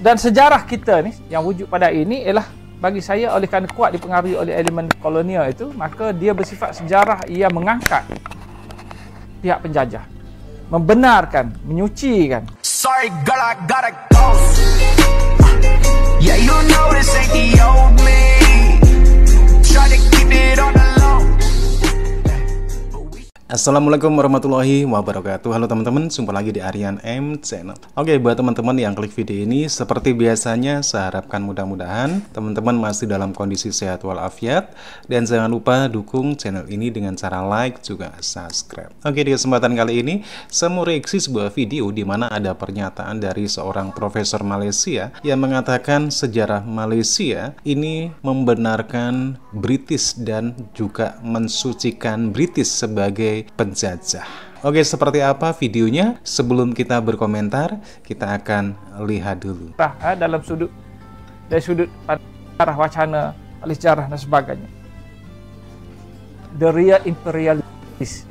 Dan sejarah kita ni yang wujud pada ini ialah bagi saya oleh kerana kuat dipengaruhi oleh elemen kolonial itu, maka dia bersifat sejarah yang mengangkat pihak penjajah, membenarkan, menyucikan. Sorry girl, I gotta go. Yeah, you know this ain't the old me. Try to keep it on the low. Assalamualaikum warahmatullahi wabarakatuh. Halo teman-teman, jumpa lagi di Aryan M Channel. Oke, buat teman-teman yang klik video ini, seperti biasanya saya harapkan mudah-mudahan teman-teman masih dalam kondisi sehat walafiat. Dan jangan lupa dukung channel ini dengan cara like juga subscribe. Oke, di kesempatan kali ini saya mau reaksi sebuah video di mana ada pernyataan dari seorang profesor Malaysia yang mengatakan sejarah Malaysia ini membenarkan British dan juga mensucikan British sebagai penjajah. Oke, seperti apa videonya? Sebelum kita berkomentar, kita akan lihat dulu. Dalam dari sudut arah wacana, ahli sejarah dan sebagainya. The real imperialist.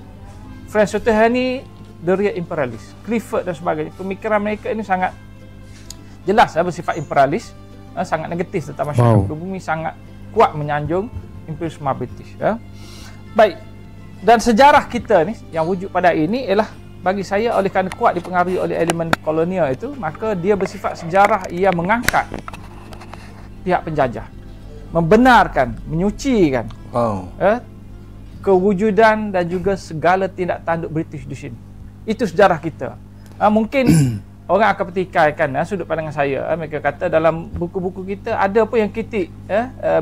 Franz Sutherland, the real imperialist. Clifford dan sebagainya. Pemikiran mereka ini sangat jelas bersifat imperialis, sangat negatif tentang masyarakat pribumi, sangat kuat menyanjung imperialisme British. Baik. Dan sejarah kita ni yang wujud pada ini ialah bagi saya oleh kerana kuat dipengaruhi oleh elemen kolonial itu, maka dia bersifat sejarah yang mengangkat pihak penjajah, membenarkan, menyucikan kewujudan dan juga segala tindak tanduk British di sini. Itu sejarah kita. Mungkin orang akan petikaikan sudut pandangan saya. Mereka kata dalam buku-buku kita ada pun yang kritik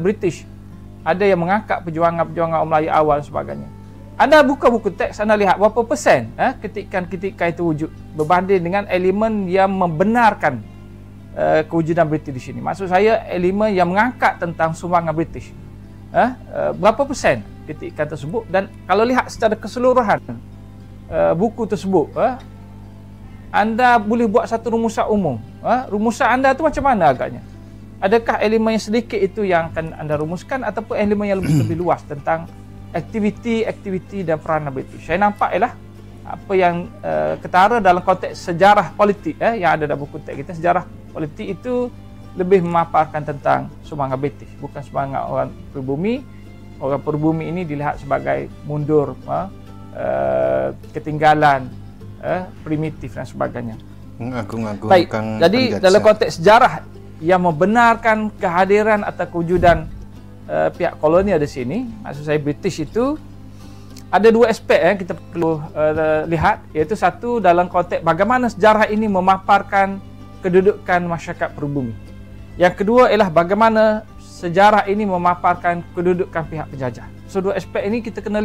British, ada yang mengangkat perjuangan-perjuangan orang Melayu awal dan sebagainya. Anda buka buku teks, anda lihat berapa persen kritikan-kritikan itu wujud berbanding dengan elemen yang membenarkan kewujudan British di sini. Maksud saya elemen yang mengangkat tentang sumbangan British. Berapa persen kritikan tersebut, dan kalau lihat secara keseluruhan buku tersebut, anda boleh buat satu rumusan umum. Rumusan anda tu macam mana agaknya? Adakah elemen yang sedikit itu yang akan anda rumuskan, ataupun elemen yang lebih luas tentang aktiviti dan peranan British? Saya nampak ialah apa yang ketara dalam konteks sejarah politik yang ada dalam buku teks kita. Sejarah politik itu lebih memaparkan tentang sumbangan British, bukan sumbangan orang pribumi. Orang pribumi ini dilihat sebagai mundur, ketinggalan, primitif dan sebagainya. Baik, jadi dalam konteks sejarah yang membenarkan kehadiran atau kewujudan pihak kolonial di sini, maksud saya British itu, ada dua aspek yang kita perlu lihat, iaitu satu dalam konteks bagaimana sejarah ini memaparkan kedudukan masyarakat pribumi. Yang kedua ialah bagaimana sejarah ini memaparkan kedudukan pihak penjajah. So dua aspek ini kita kena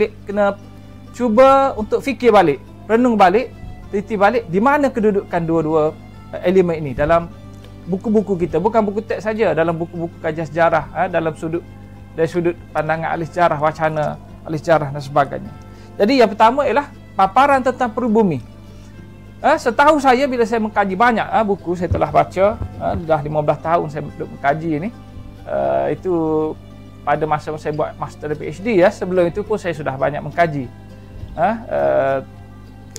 cuba untuk fikir balik, renung balik, teliti balik di mana kedudukan dua-dua elemen ini dalam buku-buku kita, bukan buku teks saja, dalam buku-buku kajian sejarah, dalam dari sudut pandangan ahli sejarah, wacana ahli sejarah dan sebagainya. Jadi yang pertama ialah paparan tentang pribumi. Setahu saya bila saya mengkaji banyak buku, saya telah baca, dah 15 tahun saya duduk mengkaji ini. Itu pada masa saya buat master dan PhD sebelum itu pun saya sudah banyak mengkaji.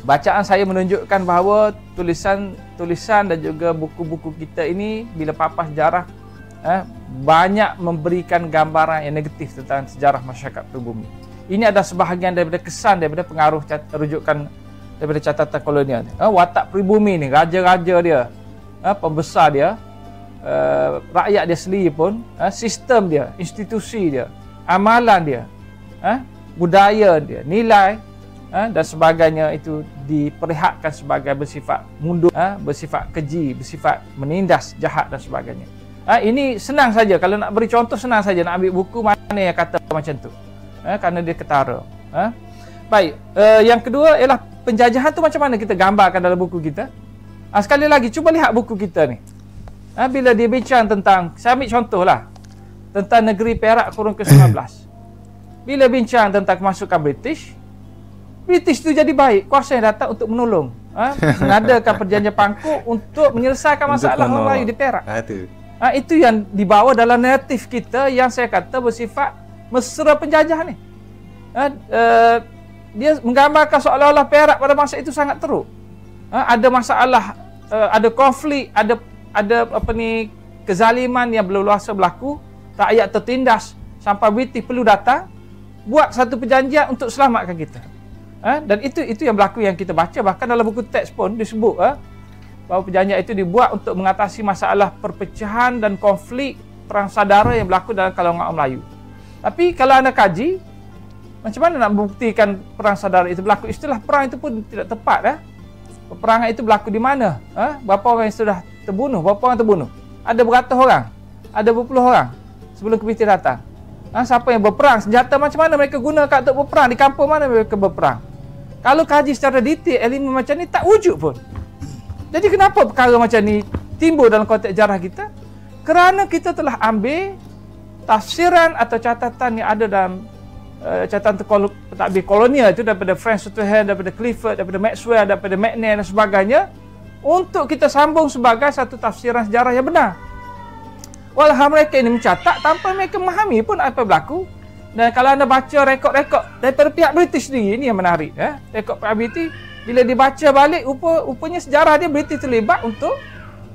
Bacaan saya menunjukkan bahawa tulisan dan juga buku-buku kita ini bila papas sejarah banyak memberikan gambaran yang negatif tentang sejarah masyarakat pribumi. Ini adalah sebahagian daripada kesan, daripada pengaruh rujukan daripada catatan kolonial. Watak pribumi ni, raja-raja dia, pembesar dia, rakyat dia sendiri pun, sistem dia, institusi dia, amalan dia, budaya dia, nilai dan sebagainya itu diperlihatkan sebagai bersifat mundur, bersifat keji, bersifat menindas, jahat dan sebagainya. Ini senang saja, kalau nak beri contoh senang saja, nak ambil buku mana yang kata macam tu, kerana dia ketara. Baik, yang kedua ialah penjajahan tu macam mana kita gambarkan dalam buku kita. Sekali lagi, cuba lihat buku kita ni. Bila dia bincang tentang, saya ambil contohlah, tentang negeri Perak kurun ke-19. Bila bincang tentang kemasukan British tu jadi baik, kuasa yang datang untuk menolong, mengadakan perjanjian pangkuk untuk menyelesaikan masalah orang Melayu di Perak. Itu yang dibawa dalam naratif kita yang saya kata bersifat mesra penjajah ni. Dia menggambarkan seolah-olah Perak pada masa itu sangat teruk. Ada masalah, ada konflik, ada kezaliman yang berleluasa berlaku, rakyat tertindas sampai British perlu datang buat satu perjanjian untuk selamatkan kita. Dan itu yang berlaku yang kita baca. Bahkan dalam buku teks pun disebut bahawa perjanjian itu dibuat untuk mengatasi masalah perpecahan dan konflik perang saudara yang berlaku dalam kalangan orang Melayu. Tapi kalau anda kaji, macam mana nak membuktikan perang saudara itu berlaku? Istilah perang itu pun tidak tepat. Peperangan itu berlaku di mana? Berapa orang yang sudah terbunuh? Berapa orang terbunuh? Ada beratus orang? Ada berpuluh orang sebelum British datang? Siapa yang berperang? Senjata macam mana mereka guna untuk berperang? Di kampung mana mereka berperang? Kalau kaji secara detail, elemen macam ni tak wujud pun. Jadi kenapa perkara macam ni timbul dalam konteks sejarah kita? Kerana kita telah ambil tafsiran atau catatan yang ada dalam catatan pentadbir kolonial itu daripada Frank Sutherland, daripada Clifford, daripada Maxwell, daripada McNair dan sebagainya, untuk kita sambung sebagai satu tafsiran sejarah yang benar. Walau mereka ini mencatat tanpa mereka memahami pun apa yang berlaku. Dan kalau anda baca rekod-rekod daripada pihak British sendiri, ini yang menarik. Rekod pihak British, bila dibaca balik, rupanya sejarah dia British terlibat untuk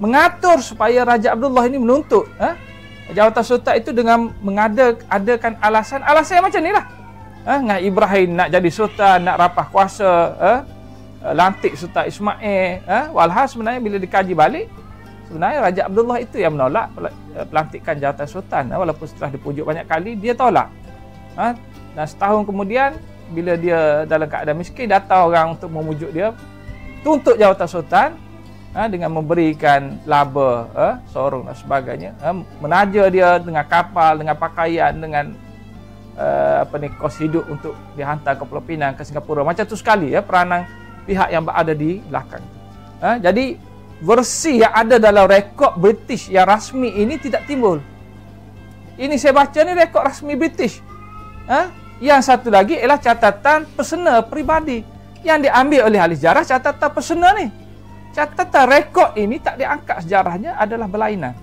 mengatur supaya Raja Abdullah ini menuntut jawatan sultan itu dengan mengadakan alasan yang macam ni lah. Dengan Ibrahim nak jadi sultan, nak rapah kuasa, lantik Sultan Ismail. Walhal sebenarnya bila dikaji balik, sebenarnya Raja Abdullah itu yang menolak pelantikan jawatan sultan. Walaupun setelah dipujuk banyak kali, dia tolak. Dan setahun kemudian, bila dia dalam keadaan miskin, datang orang untuk memujuk dia, tuntut jawatan sultan, dengan memberikan laba, sorong dan sebagainya, menaja dia dengan kapal, dengan pakaian, dengan kos hidup untuk dihantar ke Pulau Pinang, ke Singapura. Macam tu sekali peranan pihak yang berada di belakang. Jadi versi yang ada dalam rekod British yang rasmi ini tidak timbul. Ini saya baca ni rekod rasmi British. Yang satu lagi ialah catatan personal peribadi yang diambil oleh ahli sejarah. Catatan personal ni, catatan rekod ini tak diangkat sejarahnya adalah berlainan.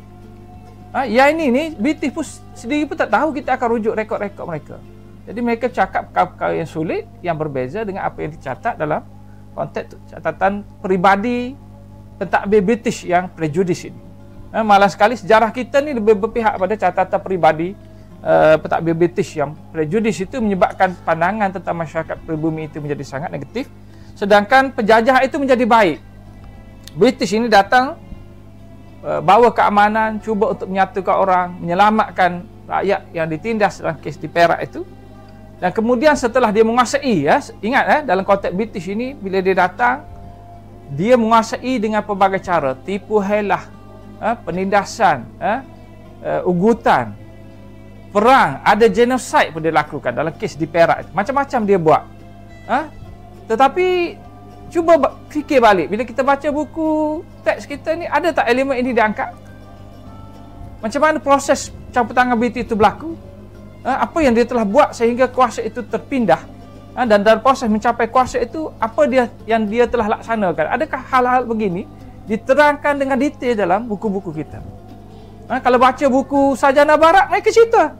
Yang ini ni British pun sendiri pun tak tahu kita akan rujuk rekod-rekod mereka. Jadi mereka cakap perkara yang sulit, yang berbeza dengan apa yang dicatat dalam konteks catatan peribadi pentadbir British yang prejudis ini. Malah sekali sejarah kita ni lebih berpihak pada catatan peribadi pentadbir British yang prejudis itu menyebabkan pandangan tentang masyarakat pribumi itu menjadi sangat negatif, sedangkan penjajah itu menjadi baik. British ini datang bawa keamanan, cuba untuk menyatukan orang, menyelamatkan rakyat yang ditindas dalam kes di Perak itu. Dan kemudian setelah dia menguasai, ingat dalam konteks British ini, bila dia datang, dia menguasai dengan pelbagai cara, tipu helah, penindasan, ugutan, perang, ada genosid pun dia lakukan dalam kes di Perak itu. Macam-macam dia buat. Tetapi cuba fikir balik, bila kita baca buku teks kita ni, ada tak elemen ini diangkat? Macam mana proses campur tangan British itu berlaku? Apa yang dia telah buat sehingga kuasa itu terpindah? Dan dalam proses mencapai kuasa itu, apa yang dia telah laksanakan? Adakah hal-hal begini diterangkan dengan detail dalam buku-buku kita? Kalau baca buku Sarjana Barat, mereka cerita.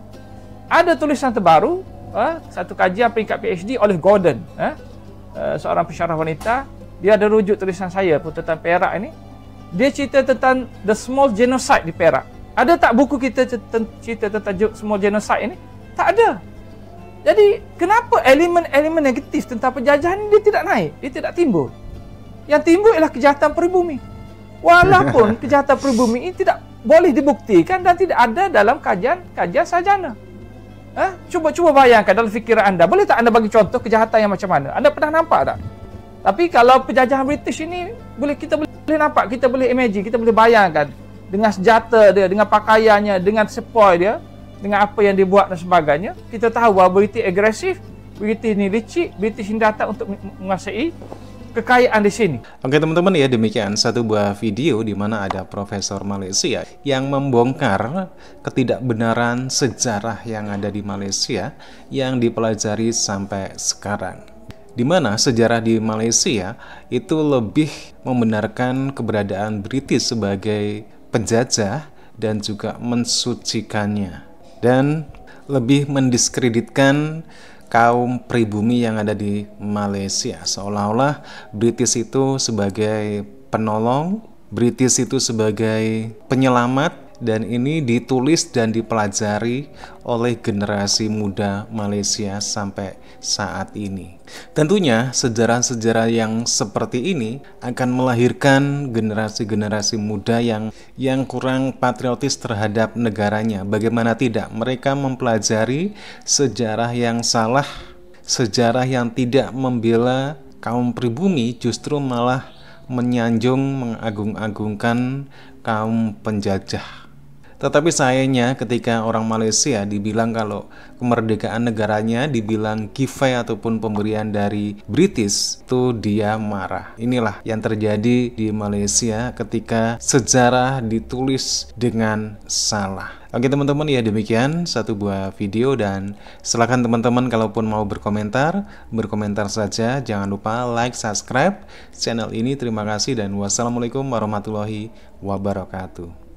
Ada tulisan terbaru, satu kajian peringkat PhD oleh Gordon, seorang pensyarah wanita. Dia ada rujuk tulisan saya pun tentang Perak ini. Dia cerita tentang the small genocide di Perak. Ada tak buku kita cerita tentang small genocide ini? Tak ada. Jadi kenapa elemen-elemen negatif tentang penjajahan ini dia tidak naik, dia tidak timbul? Yang timbul ialah kejahatan peribumi. Walaupun kejahatan peribumi ini tidak boleh dibuktikan dan tidak ada dalam kajian sarjana. Cuba bayangkan dalam fikiran anda. Boleh tak anda bagi contoh kejahatan yang macam mana? Anda pernah nampak tak? Tapi kalau penjajahan British ini, kita boleh nampak, kita boleh imagine, kita boleh bayangkan dengan senjata dia, dengan pakaiannya, dengan sepoi dia, dengan apa yang dia buat dan sebagainya. Kita tahu bahawa British agresif, British ni licik, British ni datang untuk menguasai kekayaan di sini. Oke teman-teman, ya demikian satu buah video di mana ada profesor Malaysia yang membongkar ketidakbenaran sejarah yang ada di Malaysia yang dipelajari sampai sekarang. Di mana sejarah di Malaysia itu lebih membenarkan keberadaan British sebagai penjajah dan juga mensucikannya, dan lebih mendiskreditkan kaum pribumi yang ada di Malaysia, seolah-olah British itu sebagai penolong, British itu sebagai penyelamat, dan ini ditulis dan dipelajari oleh generasi muda Malaysia sampai saat ini. Tentunya sejarah-sejarah yang seperti ini akan melahirkan generasi-generasi muda yang kurang patriotis terhadap negaranya. Bagaimana tidak, mereka mempelajari sejarah yang salah, sejarah yang tidak membela kaum pribumi, justru malah menyanjung, mengagung-agungkan kaum penjajah. Tetapi sayangnya ketika orang Malaysia dibilang kalau kemerdekaan negaranya dibilang giveaway ataupun pemberian dari British, itu dia marah. Inilah yang terjadi di Malaysia ketika sejarah ditulis dengan salah. Oke teman-teman, ya demikian satu buah video, dan silakan teman-teman kalaupun mau berkomentar saja. Jangan lupa like, subscribe channel ini. Terima kasih dan wassalamualaikum warahmatullahi wabarakatuh.